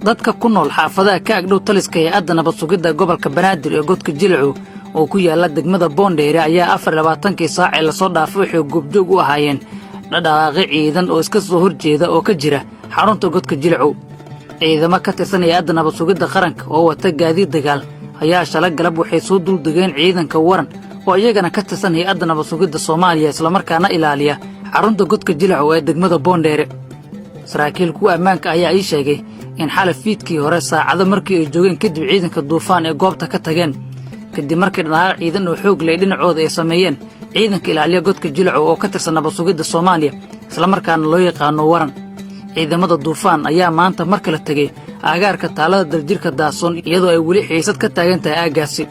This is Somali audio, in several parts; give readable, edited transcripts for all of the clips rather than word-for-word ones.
dadka ku nool xaafadaha ka agdhow taliska hay'adda nabad sugidda gobolka Banaadir ee godka Jilcu oo ku yaala degmada Boondheere ayaa 24 saac ee la soo dhaafay waxay goobjoog u ahaayeen dhaqaaqi ciidan oo iska soo horjeeda oo ka jira xarunta godka Jilcu. ciidamo ka tirsan hay'adda nabad sugidda qaranka oo wata gaadiid dagaal ayaa shalay galab waxay soo duldegeen ciidanka waran oo iyagana ka tirsan hay'adda nabad sugidda Soomaaliya isla markaana ilaaliya xarunta godka Jilcu ee degmada Boondheere. saraakiil ku ammaanka ayaa ay sheegay in xalay fiidkii hore saacado markii ay joogeen kadib ciidanka duufaan ee goobta ka tageen kadib markii dhaqaaq ciidan oo xoog leh dhinacooda ay sameeyeen ciidanka ilaaliya godka Jilcu oo ka tirsan nabad sugidda Soomaaliya isla markaana loo yaqaan waran. ciidamada duufaan ayaa maanta mar kale tagay aagaarka taalada daljirka Daasoon iyadoo ay weli xiisad ka taagan tahay aagaasi.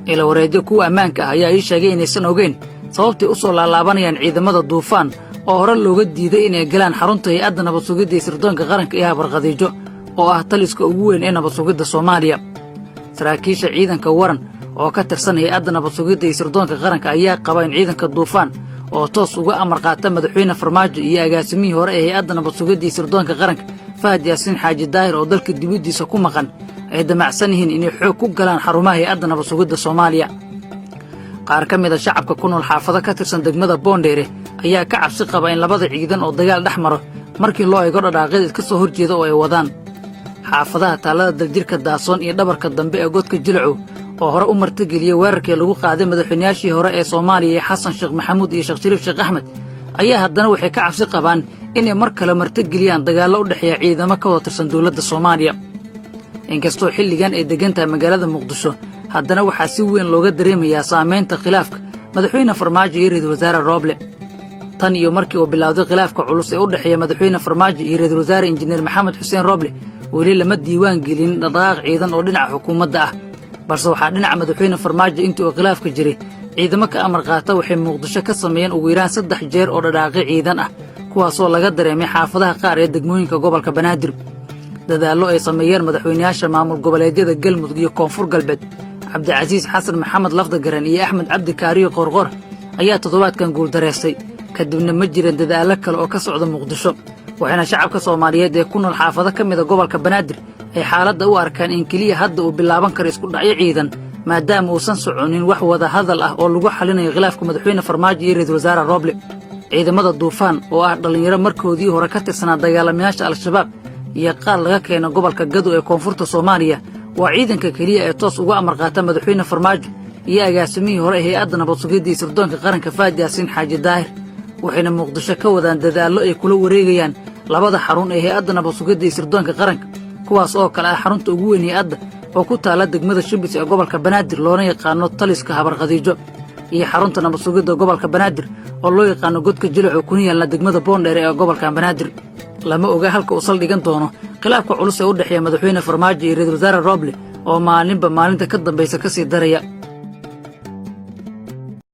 ila wareedyo ku ammaanka ayaa ay sheegay inaysan ogeyn sababtay u soo laalaabanayaan ciidamada duufaan oo hore looga diiday inay galaan xarunta hay'adda nabad sugidda sirdoonka qaranka ee Habarqadiijo oo ah taliska ugu weyn ee nabad sugidda Soomaaliya. saraakiisha ciidanka waran oo ka tirsan hay'adda nabad sugidda sirdoonka qaranka ayaa qaba in ciidanka duufaan oo toos uga amar qaata madaxweyne Farmaajo iyo agaasimihii hore ee hay'adda nabad sugidda sirdoonka qaranka Fahad Yaasiin Xaaji Daahir oo dalka dibadiisa ku maqan ay damacsan yihiin inay xoog ku galaan xarumaha hay'adda nabad sugidda Soomaaliya. qaar ka mid ah shacabka ku nool xaafado ka tirsan degmada Boondheere ayaa ka cabsi qaba in labada ciidan oo dagaal dhex maro markii loo eego dhaqaaqyada ka soo horjeeda oo ay wadaan. xaafadaha taalada daljirka Daasoon iyo dhabarka dambe ee godka Jilcu oo hore u martigeliyay weerarkii lagu qaaday madaxweynayaashii hore ee Soomaaliya Xasan Sheekh Maxamuud iyo Sheekh Shariif Sheekh Axmed ayaa haddana waxay ka cabsi qabaan inay mar kale martigeliyaan dagaallo u dhexeeya ciidamo ka wada tirsan dawladda Soomaaliya. inkastoo xilligan ay degan tahay magaalada Muqdisho haddana waxaa si weyn looga dareemayaa saameynta khilaafka madaxweyne Farmaajo iyo ra'iisul wasaare Rooble. tan iyo markii uu bilowday khilaafka culus ee u dhexeeya madaxweyne Farmaajo iyo ra'iisul wasaare Injineer Maxamed Xuseen Rooble weli lama diiwaan gelin dhaqaaq ciidan oo dhinaca xukuumadda ah, balse waxaa dhinaca madaxweyne Farmaajo intii uu khilaafka jiray ciidamo ka amar qaata waxay Muqdisho ka sameeyeen ugu yaraan 3 jeer oo dhaqaaqi ciidan ah kuwaasoo laga dareemay xaafadaha qaar ee degmooyinka gobolka Banaadir. dadaallo ay sameeyeen madaxweynayaasha maamul goboleedyada Galmudug iyo Koonfur Galbeed Cabdicasiis Xasan Maxamed Lafdagaran iyo Axmed Cabdi Kaariyo Qorqor ayaa toddobaadkan guul dareystay kadibna ma jireen dadaallo kale oo ka socda Muqdisho waxaana shacabka Soomaaliyeed ee ku nool xaafado ka mid ah gobolka Banaadir ay xaaladda u arkaan in kaliya hadda uu bilaaban karo isku dhacyo ciidan maadaama uusan soconin wax wada hadal ah oo lagu xalinayo khilaafka madaxweyne Farmaajo iyo ra'iisul wasaare Rooble. ciidamada duufaan oo ah dhalinyaro markoodii hore ka tirsanaa dagaalamayaasha Al-Shabaab iyo qaar laga keeno gobolka Gado ee koonfurta Soomaaliya waa ciidanka kaliya ee toos uga amar qaata madaxweyne Farmaajo iyo agaasimihii hore ee hay'adda nabad sugidda sirdoonka qaranka Fahad Yaasiin Xaaji Daahir waxayna Muqdisho ka wadaan dadaallo ay kula wareegayaan labada xarun ee hay'adda nabad sugidda sirdoonka qaranka kuwaas oo kale ah xarunta ugu weyn hay'adda oo ku taala degmada Shibis ee gobolka Banaadir loona yaqaano taliska Habarqadiijo iyo xarunta nabad sugidda gobolka Banaadir oo loo yaqaano godka Jilcu ku yaala degmada Boondheere ee gobolka Banaadir. lama oga halka uu saldhigan doono khilaafka culus ee u dhexeeya madaxweyne Farmaajo iyo ra'iisul wasaare Rooble oo maalinba maalinta ka dambaysa ka sii daraya.